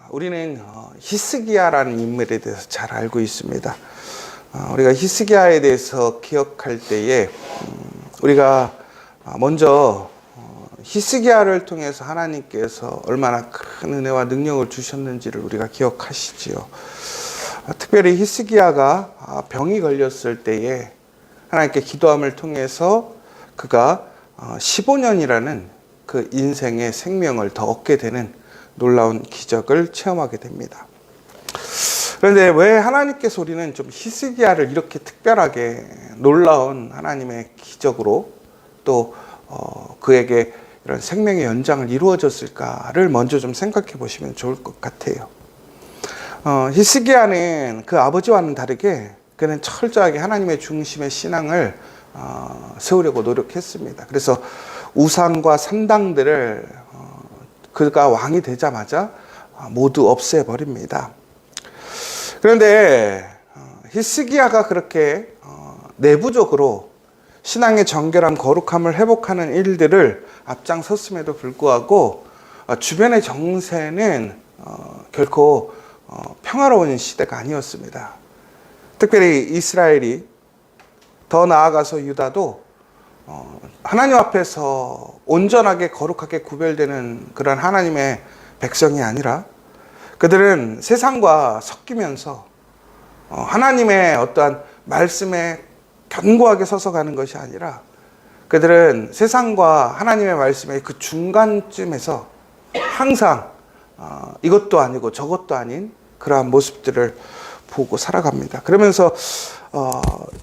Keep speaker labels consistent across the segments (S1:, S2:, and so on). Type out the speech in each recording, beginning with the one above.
S1: 우리는 히스기야라는 인물에 대해서 잘 알고 있습니다. 우리가 히스기야에 대해서 기억할 때에 우리가 먼저 히스기야를 통해서 하나님께서 얼마나 큰 은혜와 능력을 주셨는지를 우리가 기억하시지요. 특별히 히스기야가 병이 걸렸을 때에 하나님께 기도함을 통해서 그가 15년이라는 그 인생의 생명을 더 얻게 되는 놀라운 기적을 체험하게 됩니다. 그런데 왜 하나님께서 우리는 좀 히스기야를 이렇게 특별하게 놀라운 하나님의 기적으로 또 그에게 이런 생명의 연장을 이루어졌을까를 먼저 좀 생각해 보시면 좋을 것 같아요. 히스기야는 그 아버지와는 다르게 그는 철저하게 하나님의 중심의 신앙을 세우려고 노력했습니다. 그래서 우상과 산당들을 그가 왕이 되자마자 모두 없애버립니다. 그런데 히스기야가 그렇게 내부적으로 신앙의 정결함, 거룩함을 회복하는 일들을 앞장섰음에도 불구하고 주변의 정세는 결코 평화로운 시대가 아니었습니다. 특별히 이스라엘이 더 나아가서 유다도 하나님 앞에서 온전하게 거룩하게 구별되는 그런 하나님의 백성이 아니라 그들은 세상과 섞이면서 하나님의 어떠한 말씀에 견고하게 서서 가는 것이 아니라 그들은 세상과 하나님의 말씀의 그 중간쯤에서 항상 이것도 아니고 저것도 아닌 그러한 모습들을 보고 살아갑니다. 그러면서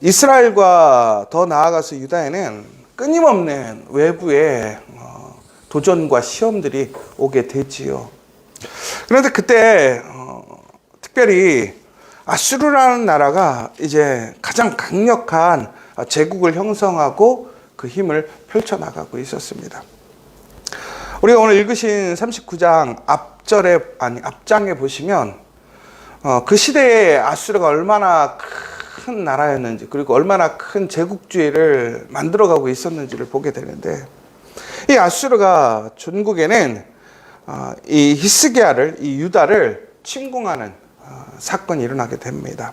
S1: 이스라엘과 더 나아가서 유다에는 끊임없는 외부의 도전과 시험들이 오게 되지요. 그런데 그때 특별히 아수르라는 나라가 이제 가장 강력한 제국을 형성하고 그 힘을 펼쳐나가고 있었습니다. 우리가 오늘 읽으신 39장 앞장에 보시면 그 시대에 아수르가 얼마나 큰 나라였는지 그리고 얼마나 큰 제국주의를 만들어가고 있었는지를 보게 되는데 이 아수르가 전국에는 이 히스기야를, 이 유다를 침공하는 사건이 일어나게 됩니다.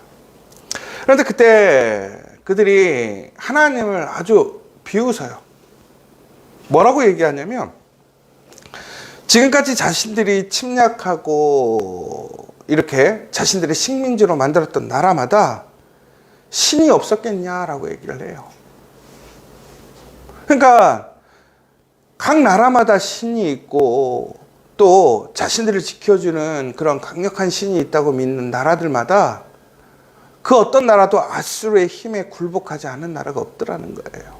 S1: 그런데 그때 그들이 하나님을 아주 비웃어요. 뭐라고 얘기하냐면 지금까지 자신들이 침략하고 이렇게 자신들의 식민지로 만들었던 나라마다 신이 없었겠냐라고 얘기를 해요. 그러니까 각 나라마다 신이 있고 또 자신들을 지켜주는 그런 강력한 신이 있다고 믿는 나라들마다 그 어떤 나라도 아수르의 힘에 굴복하지 않은 나라가 없더라는 거예요.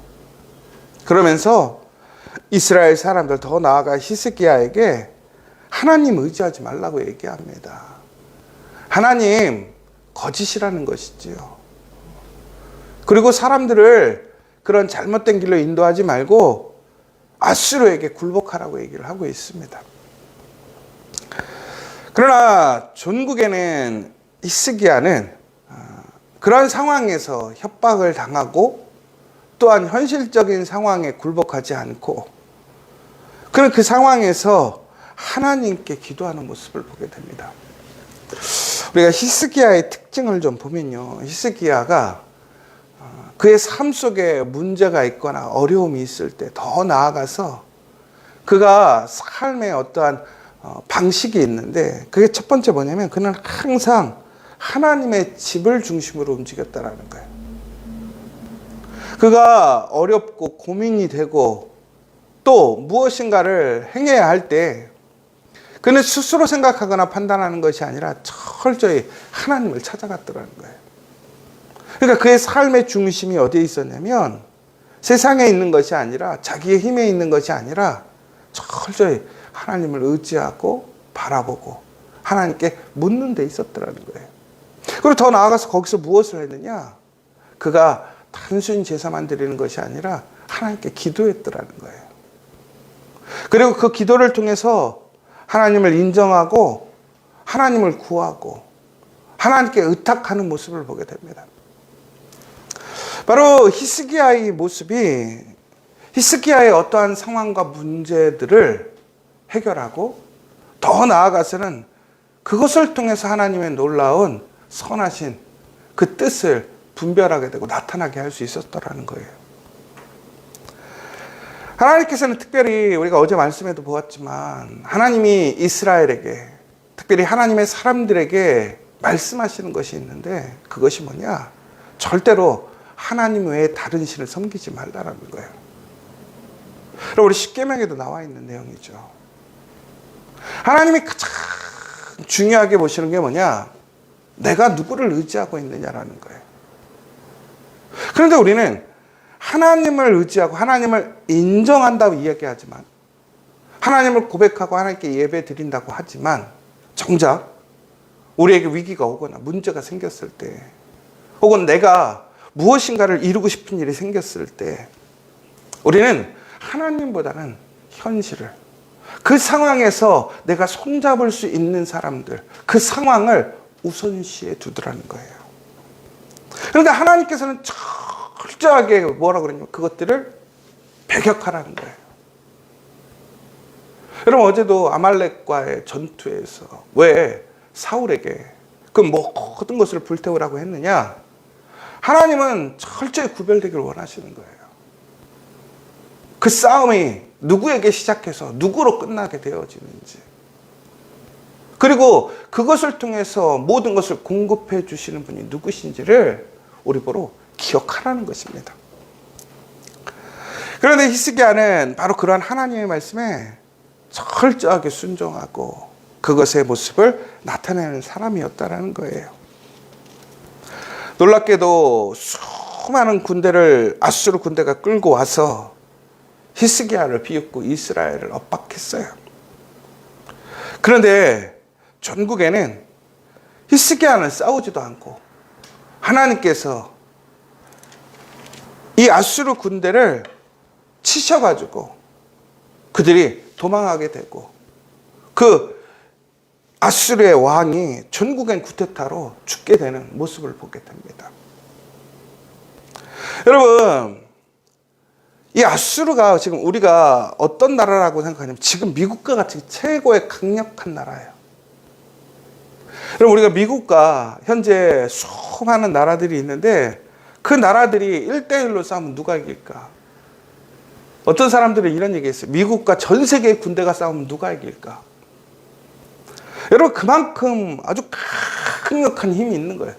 S1: 그러면서 이스라엘 사람들, 더 나아가 히스기야에게 하나님 의지하지 말라고 얘기합니다. 하나님 거짓이라는 것이지요. 그리고 사람들을 그런 잘못된 길로 인도하지 말고 아수르에게 굴복하라고 얘기를 하고 있습니다. 그러나 전국에는 히스기야는 그런 상황에서 협박을 당하고 또한 현실적인 상황에 굴복하지 않고 그런 그 상황에서 하나님께 기도하는 모습을 보게 됩니다. 우리가 히스기야의 특징을 좀 보면요, 히스기야가 그의 삶 속에 문제가 있거나 어려움이 있을 때 더 나아가서 그가 삶의 어떠한 방식이 있는데 그게 첫 번째 뭐냐면 그는 항상 하나님의 집을 중심으로 움직였다라는 거예요. 그가 어렵고 고민이 되고 또 무엇인가를 행해야 할 때 그는 스스로 생각하거나 판단하는 것이 아니라 철저히 하나님을 찾아갔더라는 거예요. 그러니까 그의 삶의 중심이 어디에 있었냐면 세상에 있는 것이 아니라 자기의 힘에 있는 것이 아니라 철저히 하나님을 의지하고 바라보고 하나님께 묻는 데 있었더라는 거예요. 그리고 더 나아가서 거기서 무엇을 했느냐? 그가 단순히 제사만 드리는 것이 아니라 하나님께 기도했더라는 거예요. 그리고 그 기도를 통해서 하나님을 인정하고 하나님을 구하고 하나님께 의탁하는 모습을 보게 됩니다. 바로 히스기야의 모습이 히스기야의 어떠한 상황과 문제들을 해결하고 더 나아가서는 그것을 통해서 하나님의 놀라운 선하신 그 뜻을 분별하게 되고 나타나게 할 수 있었더라는 거예요. 하나님께서는 특별히 우리가 어제 말씀에도 보았지만 하나님이 이스라엘에게, 특별히 하나님의 사람들에게 말씀하시는 것이 있는데, 그것이 뭐냐? 절대로 하나님 외에 다른 신을 섬기지 말라라는 거예요. 그리고 우리 십계명에도 나와 있는 내용이죠. 하나님이 가장 중요하게 보시는 게 뭐냐? 내가 누구를 의지하고 있느냐라는 거예요. 그런데 우리는 하나님을 의지하고 하나님을 인정한다고 이야기하지만, 하나님을 고백하고 하나님께 예배 드린다고 하지만, 정작 우리에게 위기가 오거나 문제가 생겼을 때, 혹은 내가 무엇인가를 이루고 싶은 일이 생겼을 때, 우리는 하나님보다는 현실을, 그 상황에서 내가 손잡을 수 있는 사람들, 그 상황을 우선시에 두더라는 거예요. 그런데 하나님께서는 철저하게 뭐라고 그러냐면 그것들을 배격하라는 거예요. 여러분, 어제도 아말렉과의 전투에서 왜 사울에게 그 모든 것을 불태우라고 했느냐? 하나님은 철저히 구별되기를 원하시는 거예요. 그 싸움이 누구에게 시작해서 누구로 끝나게 되어지는지, 그리고 그것을 통해서 모든 것을 공급해 주시는 분이 누구신지를 우리 보러 기억하라는 것입니다. 그런데 히스기야는 바로 그러한 하나님의 말씀에 철저하게 순종하고 그것의 모습을 나타내는 사람이었다라는 거예요. 놀랍게도 수많은 군대를, 아수르 군대가 끌고 와서 히스기야를 비웃고 이스라엘을 엇박했어요. 그런데 전국에는 히스기야는 싸우지도 않고 하나님께서 이 아수르 군대를 치셔가지고 그들이 도망하게 되고, 그 아수르의 왕이 전국엔 쿠데타로 죽게 되는 모습을 보게 됩니다. 여러분, 이 아수르가 지금 우리가 어떤 나라라고 생각하냐면 지금 미국과 같이 최고의 강력한 나라예요. 여러분, 우리가 미국과 현재 수많은 나라들이 있는데 그 나라들이 1대1로 싸우면 누가 이길까? 어떤 사람들은 이런 얘기했어요. 미국과 전 세계의 군대가 싸우면 누가 이길까? 여러분, 그만큼 아주 강력한 힘이 있는 거예요.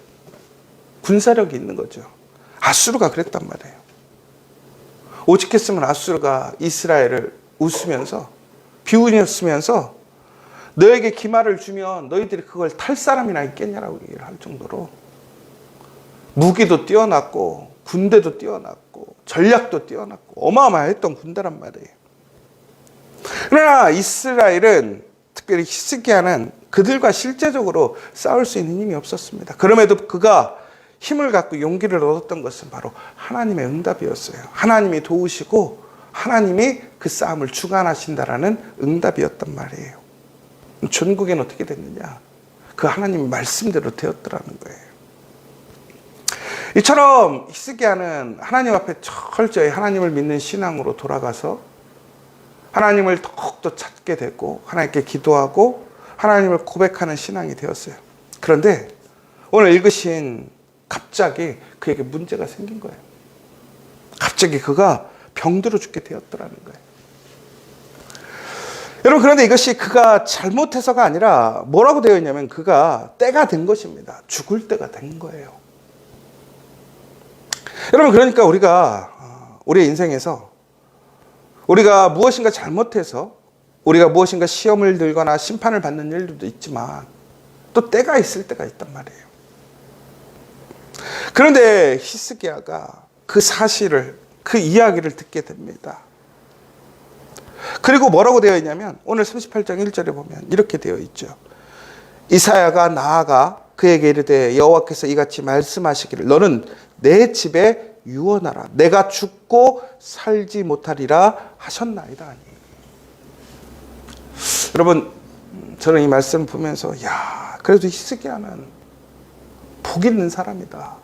S1: 군사력이 있는 거죠. 아수르가 그랬단 말이에요. 오직했으면 아수르가 이스라엘을 웃으면서, 비웃으면서 너에게 기말을 주면 너희들이 그걸 탈 사람이나 있겠냐라고 얘기를 할 정도로 무기도 뛰어났고 군대도 뛰어났고 전략도 뛰어났고 어마어마했던 군대란 말이에요. 그러나 이스라엘은, 특별히 히스기야는 그들과 실제적으로 싸울 수 있는 힘이 없었습니다. 그럼에도 그가 힘을 갖고 용기를 얻었던 것은 바로 하나님의 응답이었어요. 하나님이 도우시고 하나님이 그 싸움을 주관하신다라는 응답이었단 말이에요. 전국엔 어떻게 됐느냐? 그 하나님의 말씀대로 되었더라는 거예요. 이처럼 히스기야는 하나님 앞에 철저히 하나님을 믿는 신앙으로 돌아가서 하나님을 더욱더 찾게 되고 하나님께 기도하고 하나님을 고백하는 신앙이 되었어요. 그런데 오늘 읽으신 갑자기 그에게 문제가 생긴 거예요. 갑자기 그가 병들어 죽게 되었더라는 거예요. 여러분, 그런데 이것이 그가 잘못해서가 아니라 뭐라고 되어 있냐면 그가 때가 된 것입니다. 죽을 때가 된 거예요. 여러분, 그러니까 우리가 우리의 인생에서 우리가 무엇인가 잘못해서 우리가 무엇인가 시험을 들거나 심판을 받는 일들도 있지만 또 때가 있을 때가 있단 말이에요. 그런데 히스기야가 그 사실을, 그 이야기를 듣게 됩니다. 그리고 뭐라고 되어 있냐면 오늘 38장 1절에 보면 이렇게 되어 있죠. 이사야가 나아가 그에게 이르되 여호와께서 이같이 말씀하시기를 너는 내 집에 유언하라. 내가 죽고 살지 못하리라 하셨나이다 하니. 여러분, 저는 이 말씀을 보면서 그래도 히스기야는 복 있는 사람이다.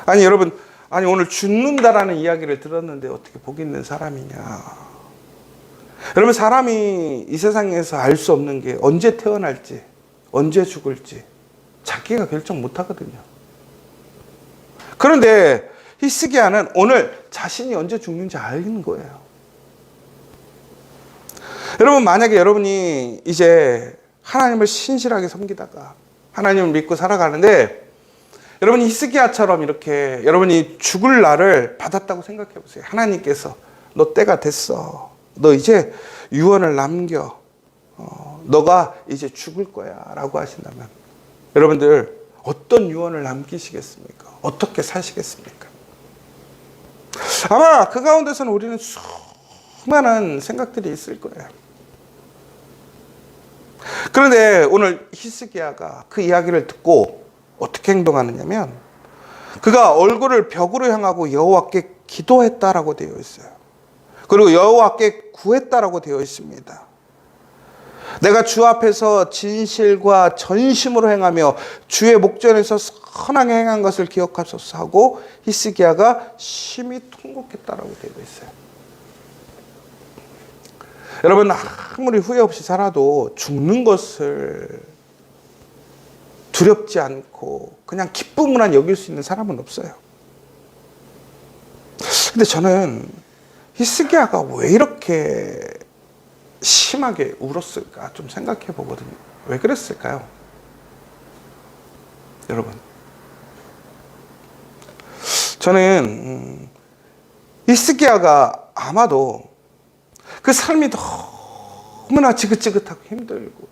S1: 아니 여러분, 오늘 죽는다라는 이야기를 들었는데 어떻게 복 있는 사람이냐. 여러분, 사람이 이 세상에서 알 수 없는 게 언제 태어날지, 언제 죽을지 자기가 결정 못 하거든요. 그런데 히스기야는 오늘 자신이 언제 죽는지 아는 거예요. 여러분, 만약에 여러분이 이제 하나님을 신실하게 섬기다가 하나님을 믿고 살아가는데 여러분이 히스기야처럼 이렇게 여러분이 죽을 날을 받았다고 생각해 보세요. 하나님께서 너 때가 됐어. 너 이제 유언을 남겨. 너가 이제 죽을 거야 라고 하신다면 여러분들 어떤 유언을 남기시겠습니까? 어떻게 사시겠습니까? 아마 그 가운데서는 우리는 수많은 생각들이 있을 거예요. 그런데 오늘 히스기야가 그 이야기를 듣고 어떻게 행동하느냐면 그가 얼굴을 벽으로 향하고 여호와께 기도했다라고 되어 있어요. 그리고 여호와께 구했다라고 되어 있습니다. 내가 주 앞에서 진실과 전심으로 행하며 주의 목전에서 선하게 행한 것을 기억하소서 하고 히스기야가 심히 통곡했다라고 되어 있어요. 여러분, 아무리 후회 없이 살아도 죽는 것을 두렵지 않고 그냥 기쁨으로 여길 수 있는 사람은 없어요. 근데 저는 히스기야가 왜 이렇게 심하게 울었을까 좀 생각해 보거든요. 왜 그랬을까요? 여러분, 저는 히스기야가 아마도 그 삶이 너무나 지긋지긋하고 힘들고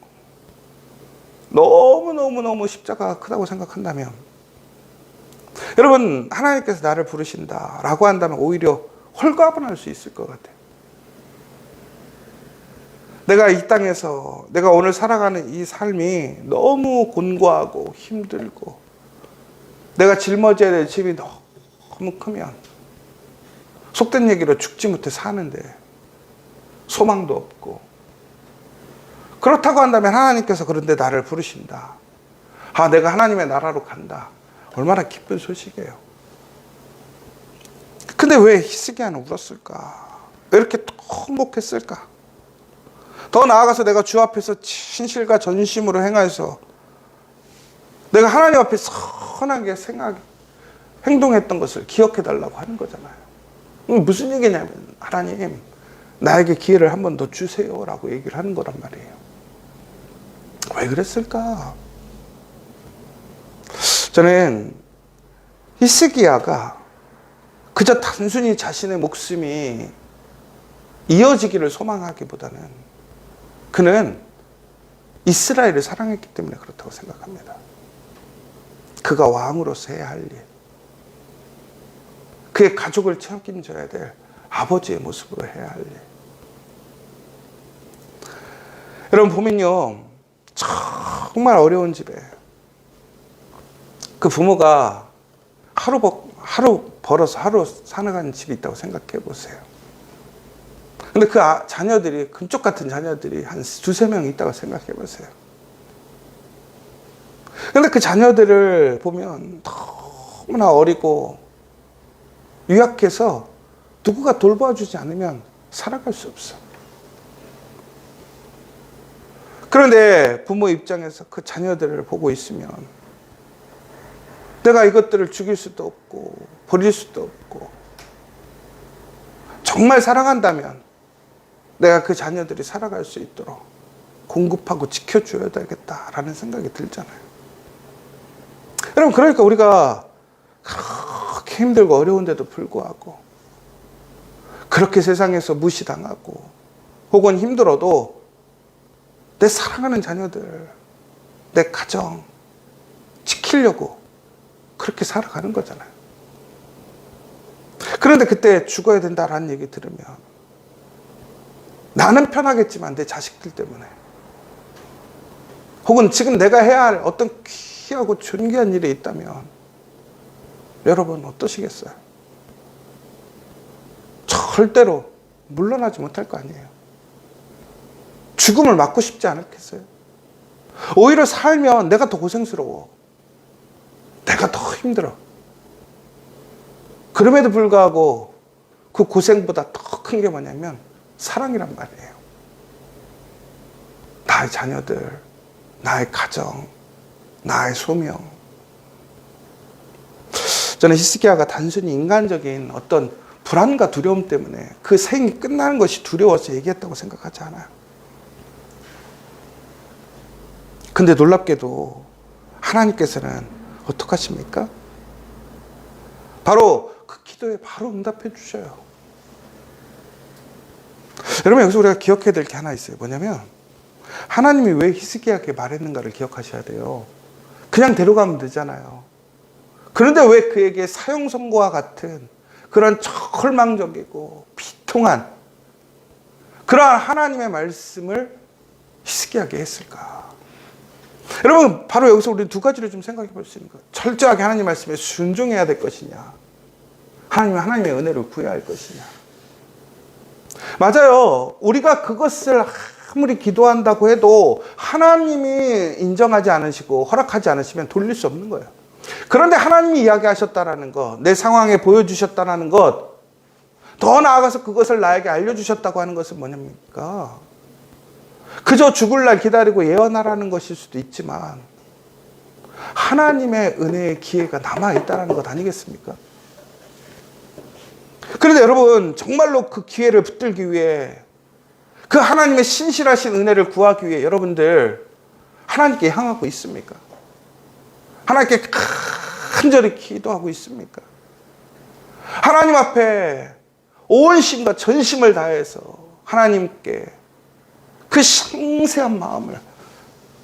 S1: 너무너무 십자가가 크다고 생각한다면 여러분, 하나님께서 나를 부르신다라고 한다면 오히려 홀가분할 수 있을 것 같아요. 내가 이 땅에서 내가 오늘 살아가는 이 삶이 너무 곤고하고 힘들고 내가 짊어져야 될 짐이 너무 크면 속된 얘기로 죽지 못해 사는데 소망도 없고 그렇다고 한다면 하나님께서 그런데 나를 부르신다. 내가 하나님의 나라로 간다. 얼마나 기쁜 소식이에요. 근데 왜 히스기야는 울었을까? 왜 이렇게 통곡했을까? 더 나아가서 내가 주 앞에서 진실과 전심으로 행하여서 내가 하나님 앞에 선하게 행동했던 것을 기억해 달라고 하는 거잖아요. 무슨 얘기냐면 하나님, 나에게 기회를 한 번 더 주세요 라고 얘기를 하는 거란 말이에요. 왜 그랬을까? 저는 히스기야가 그저 단순히 자신의 목숨이 이어지기를 소망하기보다는 그는 이스라엘을 사랑했기 때문에 그렇다고 생각합니다. 그가 왕으로서 해야 할 일, 그의 가족을 책임져야 될 아버지의 모습으로 해야 할 일. 여러분 보면요, 정말 어려운 집에 그 부모가 하루 벌어서 하루 살아가는 집이 있다고 생각해 보세요. 근데 그 자녀들이, 금쪽 같은 자녀들이 한 두세 명 있다고 생각해 보세요. 근데 그 자녀들을 보면 너무나 어리고 유약해서 누구가 돌봐주지 않으면 살아갈 수 없어. 그런데 부모 입장에서 그 자녀들을 보고 있으면 내가 이것들을 죽일 수도 없고 버릴 수도 없고 정말 사랑한다면 내가 그 자녀들이 살아갈 수 있도록 공급하고 지켜줘야 되겠다라는 생각이 들잖아요. 여러분, 그러니까 우리가 그렇게 힘들고 어려운데도 불구하고 그렇게 세상에서 무시당하고 혹은 힘들어도 내 사랑하는 자녀들, 내 가정 지키려고 그렇게 살아가는 거잖아요. 그런데 그때 죽어야 된다라는 얘기 들으면 나는 편하겠지만 내 자식들 때문에 혹은 지금 내가 해야 할 어떤 귀하고 존귀한 일이 있다면 여러분 어떠시겠어요? 절대로 물러나지 못할 거 아니에요. 죽음을 맞고 싶지 않겠어요? 오히려 살면 내가 더 고생스러워. 내가 더 힘들어. 그럼에도 불구하고 그 고생보다 더 큰 게 뭐냐면 사랑이란 말이에요. 나의 자녀들, 나의 가정, 나의 소명. 저는 히스기야가 단순히 인간적인 어떤 불안과 두려움 때문에 그 생이 끝나는 것이 두려워서 얘기했다고 생각하지 않아요. 근데 놀랍게도 하나님께서는 어떻게 하십니까? 바로 그 기도에 바로 응답해 주셔요. 여러분, 여기서 우리가 기억해야 될 게 하나 있어요. 뭐냐면 하나님이 왜 히스기야에게 말했는가를 기억하셔야 돼요. 그냥 데려가면 되잖아요. 그런데 왜 그에게 사형 선고와 같은 그런 절망적이고 비통한 그러한 하나님의 말씀을 히스기야에게 했을까? 여러분, 바로 여기서 우리는 두 가지를 좀 생각해 볼 수 있는 거예요. 철저하게 하나님 말씀에 순종해야 될 것이냐, 하나님의 은혜를 구해야 할 것이냐. 맞아요. 우리가 그것을 아무리 기도한다고 해도 하나님이 인정하지 않으시고 허락하지 않으시면 돌릴 수 없는 거예요. 그런데 하나님이 이야기하셨다라는 것, 내 상황에 보여주셨다라는 것, 더 나아가서 그것을 나에게 알려주셨다고 하는 것은 뭐냐입니까? 그저 죽을 날 기다리고 예언하라는 것일 수도 있지만 하나님의 은혜의 기회가 남아있다는 것 아니겠습니까? 그런데 여러분, 정말로 그 기회를 붙들기 위해, 그 하나님의 신실하신 은혜를 구하기 위해 여러분들 하나님께 향하고 있습니까? 하나님께 간절히 기도하고 있습니까? 하나님 앞에 온 심과 전심을 다해서 하나님께 그 상세한 마음을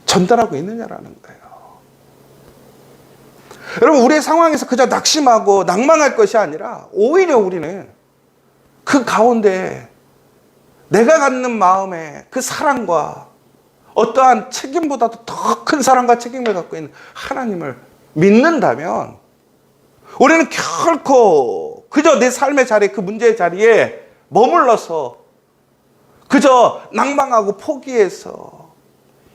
S1: 전달하고 있느냐라는 거예요. 여러분, 우리의 상황에서 그저 낙심하고 낭망할 것이 아니라 오히려 우리는 그 가운데 내가 갖는 마음의 그 사랑과 어떠한 책임보다도 더 큰 사랑과 책임을 갖고 있는 하나님을 믿는다면 우리는 결코 그저 내 삶의 자리에, 그 문제의 자리에 머물러서 그저 낭망하고 포기해서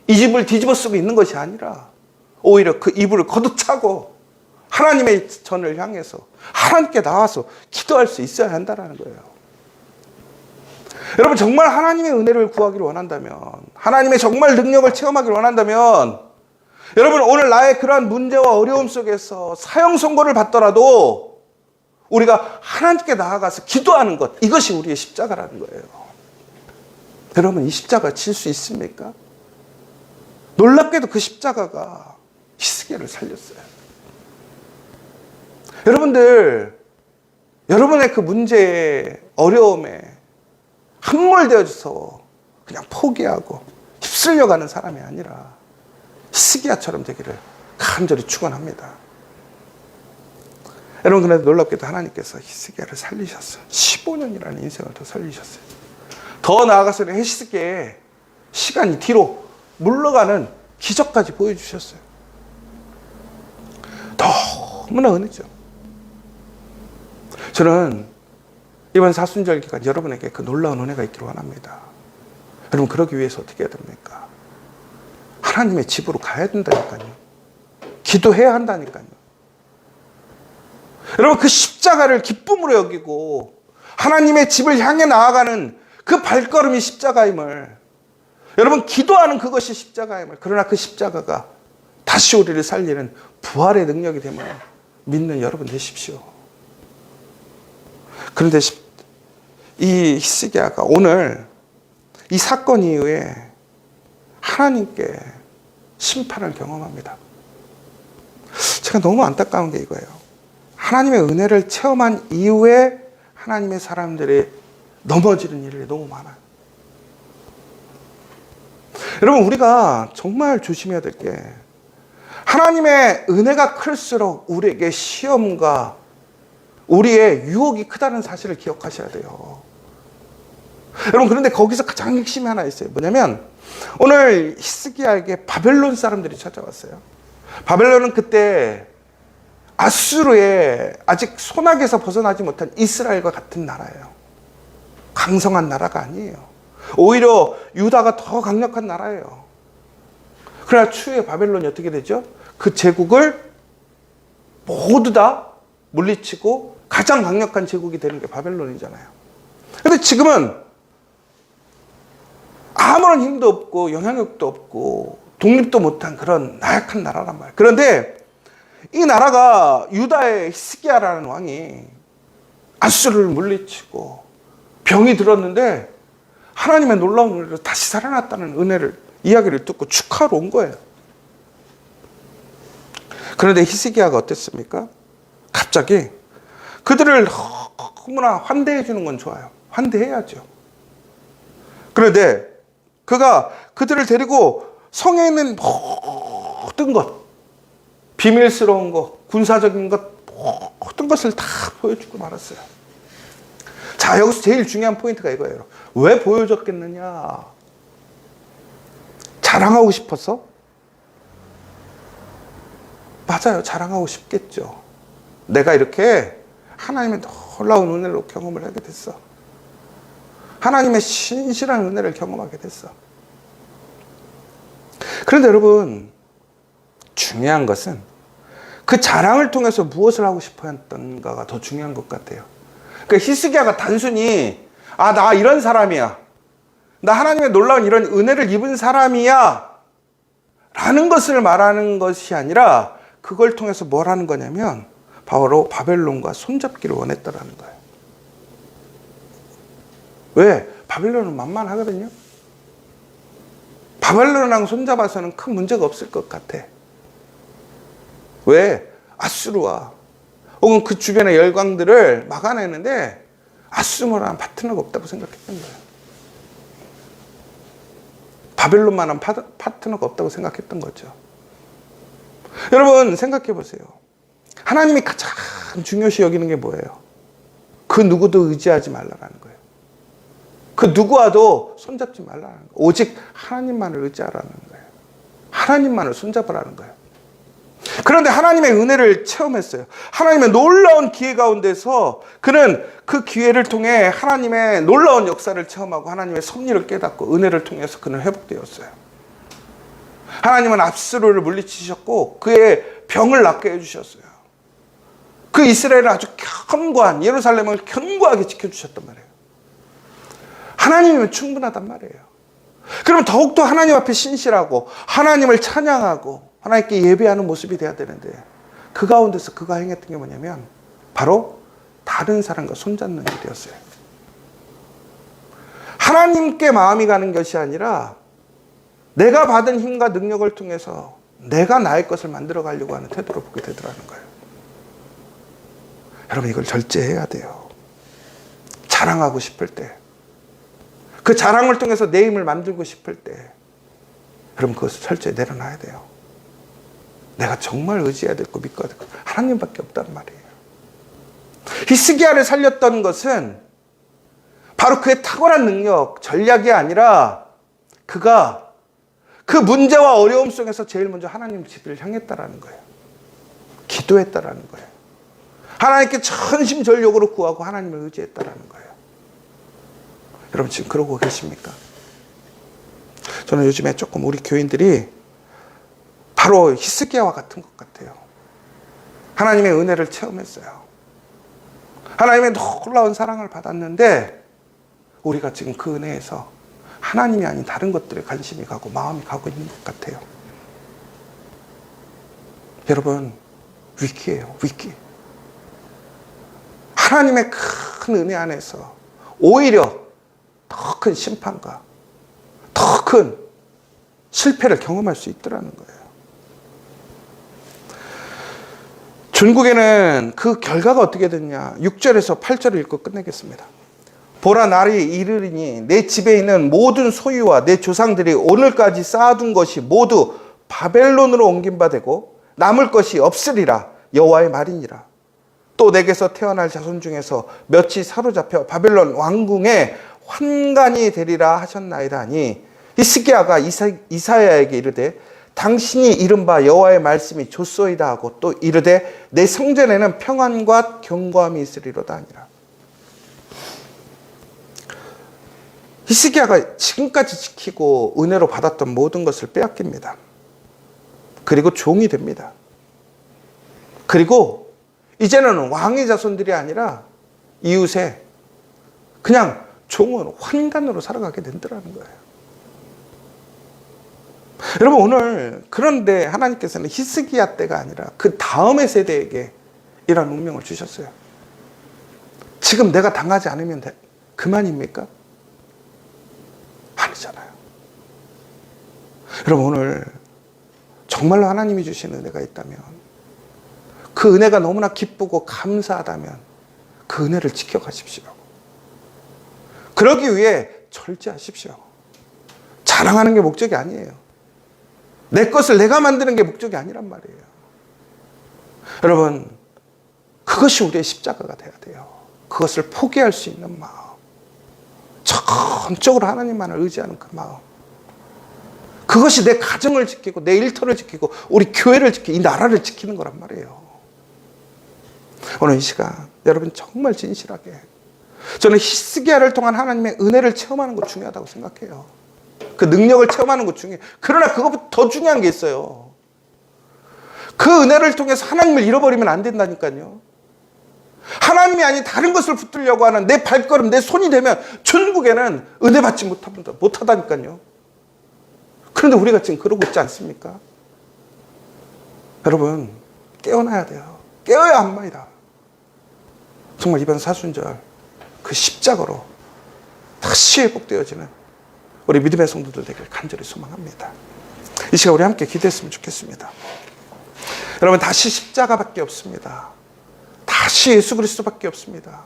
S1: 이 집을 뒤집어 쓰고 있는 것이 아니라 오히려 그 이불을 걷어차고 하나님의 전을 향해서 하나님께 나와서 기도할 수 있어야 한다는 거예요. 여러분, 정말 하나님의 은혜를 구하기를 원한다면, 하나님의 정말 능력을 체험하기를 원한다면, 여러분, 오늘 나의 그러한 문제와 어려움 속에서 사형 선고를 받더라도 우리가 하나님께 나아가서 기도하는 것, 이것이 우리의 십자가라는 거예요. 여러분, 이 십자가 질 수 있습니까? 놀랍게도 그 십자가가 히스기야를 살렸어요. 여러분들, 여러분의 그 문제에, 어려움에 함몰되어져서 그냥 포기하고 휩쓸려가는 사람이 아니라 히스기야처럼 되기를 간절히 축원합니다. 여러분, 그런데 놀랍게도 하나님께서 히스기야를 살리셨어요. 15년이라는 인생을 더 살리셨어요. 더 나아가서는 히스기야의 시간이 뒤로 물러가는 기적까지 보여주셨어요. 너무나 은혜죠. 저는 이번 사순절 기간 여러분에게 그 놀라운 은혜가 있기를 원합니다. 여러분, 그러기 위해서 어떻게 해야 됩니까? 하나님의 집으로 가야 된다니까요. 기도해야 한다니까요. 여러분, 그 십자가를 기쁨으로 여기고 하나님의 집을 향해 나아가는 그 발걸음이 십자가임을, 여러분, 기도하는 그것이 십자가임을, 그러나 그 십자가가 다시 우리를 살리는 부활의 능력이 되면 믿는 여러분 되십시오. 그런데 이 히스기야가 오늘 이 사건 이후에 하나님께 심판을 경험합니다. 제가 너무 안타까운 게 이거예요. 하나님의 은혜를 체험한 이후에 하나님의 사람들이 넘어지는 일이 너무 많아요. 여러분, 우리가 정말 조심해야 될 게, 하나님의 은혜가 클수록 우리에게 시험과 우리의 유혹이 크다는 사실을 기억하셔야 돼요. 여러분, 그런데 거기서 가장 핵심이 하나 있어요. 뭐냐면 오늘 히스기야에게 바벨론 사람들이 찾아왔어요. 바벨론은 그때 아수르의 아직 손아귀에서 벗어나지 못한 이스라엘과 같은 나라예요. 강성한 나라가 아니에요. 오히려 유다가 더 강력한 나라예요. 그러나 추후에 바벨론이 어떻게 되죠? 그 제국을 모두 다 물리치고 가장 강력한 제국이 되는 게 바벨론이잖아요. 그런데 지금은 아무런 힘도 없고 영향력도 없고 독립도 못한 그런 나약한 나라란 말이에요. 그런데 이 나라가 유다의 히스기야라는 왕이 아수르를 물리치고 병이 들었는데 하나님의 놀라운 은혜로 다시 살아났다는 이야기를 듣고 축하하러 온 거예요. 그런데 히스기야가 어땠습니까? 갑자기 그들을 너무나 환대해 주는 건 좋아요. 환대해야죠. 그런데 그가 그들을 데리고 성에 있는 모든 것, 비밀스러운 것, 군사적인 것, 모든 것을 다 보여주고 말았어요. 자, 여기서 제일 중요한 포인트가 이거예요. 왜 보여줬겠느냐? 자랑하고 싶어서? 맞아요. 자랑하고 싶겠죠. 내가 이렇게 하나님의 놀라운 은혜로 경험을 하게 됐어. 하나님의 신실한 은혜를 경험하게 됐어. 그런데 여러분, 중요한 것은 그 자랑을 통해서 무엇을 하고 싶어 했던가가 더 중요한 것 같아요. 그러니까 히스기야가 단순히 나 이런 사람이야, 나 하나님의 놀라운 이런 은혜를 입은 사람이야 라는 것을 말하는 것이 아니라 그걸 통해서 뭘 하는 거냐면 바로 바벨론과 손잡기를 원했다라는 거예요. 왜? 바벨론은 만만하거든요. 바벨론이랑 손잡아서는 큰 문제가 없을 것 같아. 왜? 아수르와 혹은 그 주변의 열강들을 막아내는데 아수르만한 파트너가 없다고 생각했던 거예요. 바벨론만한 파트너가 없다고 생각했던 거죠. 여러분 생각해 보세요. 하나님이 가장 중요시 여기는 게 뭐예요? 그 누구도 의지하지 말라라는 거예요. 그 누구와도 손잡지 말라는 거예요. 오직 하나님만을 의지하라는 거예요. 하나님만을 손잡으라는 거예요. 그런데 하나님의 은혜를 체험했어요. 하나님의 놀라운 기회 가운데서 그는 그 기회를 통해 하나님의 놀라운 역사를 체험하고 하나님의 섭리를 깨닫고 은혜를 통해서 그는 회복되었어요. 하나님은 압수르를 물리치셨고 그의 병을 낫게 해주셨어요. 그 이스라엘을 아주 견고한, 예루살렘을 견고하게 지켜주셨단 말이에요. 하나님이면 충분하단 말이에요. 그러면 더욱더 하나님 앞에 신실하고 하나님을 찬양하고 하나님께 예배하는 모습이 돼야 되는데 그 가운데서 그가 행했던 게 뭐냐면 바로 다른 사람과 손잡는 일이었어요. 하나님께 마음이 가는 것이 아니라 내가 받은 힘과 능력을 통해서 내가 나의 것을 만들어 가려고 하는 태도를 보게 되더라는 거예요. 여러분 이걸 절제해야 돼요. 자랑하고 싶을 때, 그 자랑을 통해서 내 힘을 만들고 싶을 때 여러분 그것을 철저히 내려놔야 돼요. 내가 정말 의지해야 될 거 믿고 될 거 하나님밖에 없단 말이에요. 히스기야를 살렸던 것은 바로 그의 탁월한 능력, 전략이 아니라 그가 그 문제와 어려움 속에서 제일 먼저 하나님 집을 향했다라는 거예요. 기도했다라는 거예요. 하나님께 전심전력으로 구하고 하나님을 의지했다라는 거예요. 여러분 지금 그러고 계십니까? 저는 요즘에 조금 우리 교인들이 바로 히스기야와 같은 것 같아요. 하나님의 은혜를 체험했어요. 하나님의 놀라운 사랑을 받았는데 우리가 지금 그 은혜에서 하나님이 아닌 다른 것들에 관심이 가고 마음이 가고 있는 것 같아요. 여러분 위기예요. 위기. 하나님의 큰 은혜 안에서 오히려 더 큰 심판과 더 큰 실패를 경험할 수 있더라는 거예요. 전국에는 그 결과가 어떻게 됐냐. 6절에서 8절을 읽고 끝내겠습니다. 보라 날이 이르리니 내 집에 있는 모든 소유와 내 조상들이 오늘까지 쌓아둔 것이 모두 바벨론으로 옮긴 바 되고 남을 것이 없으리라. 여호와의 말이니라. 또 내게서 태어날 자손 중에서 몇이 사로잡혀 바벨론 왕궁에 환관이 되리라 하셨나이다 하니 히스기야가 이사야에게 이르되 당신이 이른바 여호와의 말씀이 좋소이다 하고 또 이르되 내 성전에는 평안과 견고함이 있으리로다 하니라. 히스기야가 지금까지 지키고 은혜로 받았던 모든 것을 빼앗깁니다. 그리고 종이 됩니다. 그리고 이제는 왕의 자손들이 아니라 이웃의 그냥 종은 환관으로 살아가게 된다는 거예요. 여러분 오늘 그런데 하나님께서는 히스기야 때가 아니라 그 다음의 세대에게 이런 운명을 주셨어요. 지금 내가 당하지 않으면 그만입니까? 아니잖아요. 여러분 오늘 정말로 하나님이 주신 은혜가 있다면, 그 은혜가 너무나 기쁘고 감사하다면 그 은혜를 지켜가십시오. 그러기 위해 절제하십시오. 자랑하는 게 목적이 아니에요. 내 것을 내가 만드는 게 목적이 아니란 말이에요. 여러분, 그것이 우리의 십자가가 돼야 돼요. 그것을 포기할 수 있는 마음, 전적으로 하나님만을 의지하는 그 마음, 그것이 내 가정을 지키고 내 일터를 지키고 우리 교회를 지키고 이 나라를 지키는 거란 말이에요. 오늘 이 시간 여러분 정말 진실하게, 저는 히스기야를 통한 하나님의 은혜를 체험하는 것 중요하다고 생각해요. 그 능력을 체험하는 것 중요해요. 그러나 그것보다 더 중요한 게 있어요. 그 은혜를 통해서 하나님을 잃어버리면 안 된다니까요. 하나님이 아닌 다른 것을 붙들려고 하는 내 발걸음, 내 손이 되면 천국에는 은혜 받지 못하다니까요. 그런데 우리가 지금 그러고 있지 않습니까? 여러분 깨어나야 돼요. 깨어야 합니다. 정말 이번 사순절 그 십자가로 다시 회복되어지는 우리 믿음의 성도들 되길 간절히 소망합니다. 이 시간 우리 함께 기도했으면 좋겠습니다. 여러분 다시 십자가밖에 없습니다. 다시 예수 그리스도밖에 없습니다.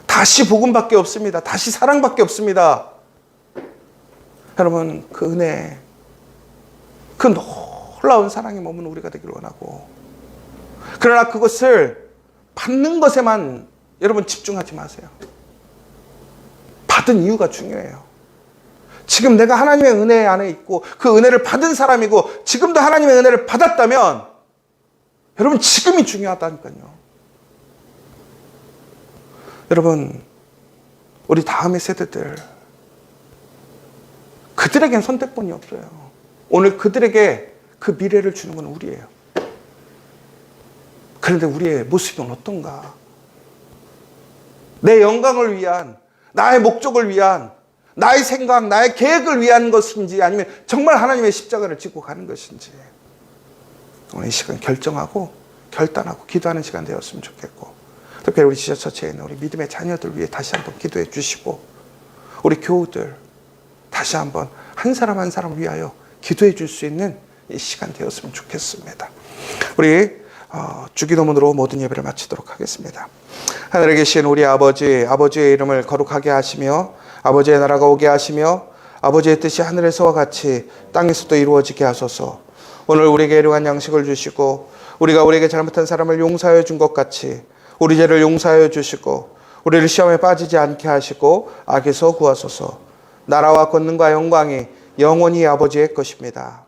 S1: 다시 복음밖에 없습니다. 다시 사랑밖에 없습니다. 여러분 그 은혜, 그 놀라운 사랑의 머무는 우리가 되기를 원하고, 그러나 그것을 받는 것에만 여러분 집중하지 마세요. 받은 이유가 중요해요. 지금 내가 하나님의 은혜 안에 있고 그 은혜를 받은 사람이고 지금도 하나님의 은혜를 받았다면 여러분 지금이 중요하다니까요. 여러분 우리 다음의 세대들, 그들에겐 선택권이 없어요. 오늘 그들에게 그 미래를 주는 건 우리예요. 그런데 우리의 모습은 어떤가? 내 영광을 위한, 나의 목적을 위한, 나의 생각, 나의 계획을 위한 것인지, 아니면 정말 하나님의 십자가를 지고 가는 것인지, 오늘 이 시간 결정하고 결단하고 기도하는 시간 되었으면 좋겠고, 특별히 우리 지저처치에 있는 우리 믿음의 자녀들 위해 다시 한번 기도해 주시고, 우리 교우들 다시 한번 한 사람 한 사람 위하여 기도해 줄 수 있는 이 시간 되었으면 좋겠습니다. 우리 주기도문으로 모든 예배를 마치도록 하겠습니다. 하늘에 계신 우리 아버지, 아버지의 이름을 거룩하게 하시며 아버지의 나라가 오게 하시며 아버지의 뜻이 하늘에서와 같이 땅에서도 이루어지게 하소서. 오늘 우리에게 일용할 양식을 주시고 우리가 우리에게 잘못한 사람을 용서하여 준 것 같이 우리 죄를 용서하여 주시고 우리를 시험에 빠지지 않게 하시고 악에서 구하소서. 나라와 권능과 영광이 영원히 아버지의 것입니다.